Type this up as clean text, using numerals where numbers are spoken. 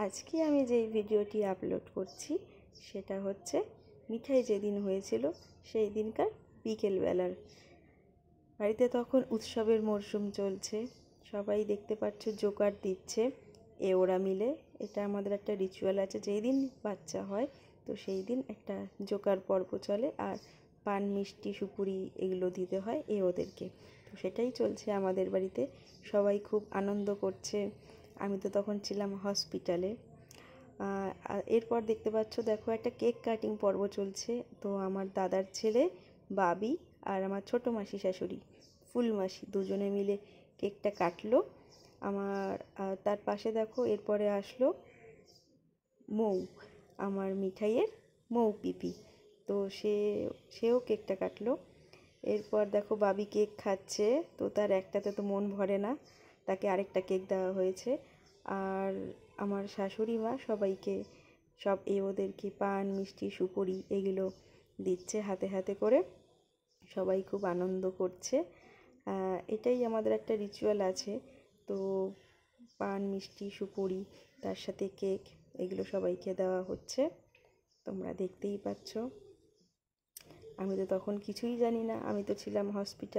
আজকে আমি যেই ভিডিওটি আপলোড করছি সেটা হচ্ছে মিঠাই যেদিন হয়েছিল সেই দিনকার বিকেলবেলার। বাড়িতে তখন উৎসবের মরশুম চলছে, সবাই দেখতে পাচ্ছ জোগাড় দিচ্ছে ওরা মিলে। এটা আমাদের একটা রিচুয়াল আছে, যেই দিন বাচ্চা হয় তো সেই দিন একটা জোগাড় পর্ব চলে, আর পান মিষ্টি সুপুরি এগুলো দিতে হয় ওদেরকে। তো সেটাই চলছে আমাদের বাড়িতে, সবাই খুব আনন্দ করছে। আমি তো তখন ছিলাম হসপিটালে। এরপর দেখতে পাচ্ছ, দেখো একটা কেক কাটিং পর্ব চলছে। তো আমার দাদার ছেলে বাবি আর আমার ছোটো মাসি শাশুড়ি ফুল মাসি দুজনে মিলে কেকটা কাটলো আমার। তার পাশে দেখো এরপরে আসলো মৌ, আমার মিঠাইয়ের মৌ পিপি। তো সেও কেকটা কাটলো। এরপর দেখো বাবি কেক খাচ্ছে, তো তার একটাতে তো মন ভরে না, তাকে আরেকটা কেক দেওয়া হয়েছে। আর আমার শাশুড়ি মা সবাইকে ওদেরকে পান মিষ্টি সুপুরি এগুলো দিচ্ছে হাতে হাতে করে। সবাই খুব আনন্দ করছে। এটাই আমাদের একটা রিচুয়াল আছে। তো পান মিষ্টি সুপুরি তার সাথে কেক এগুলো সবাইকে দেওয়া হচ্ছে, তোমরা দেখতেই পাচ্ছ। আমি তো তখন কিছুই জানি না, আমি তো ছিলাম হসপিটাল।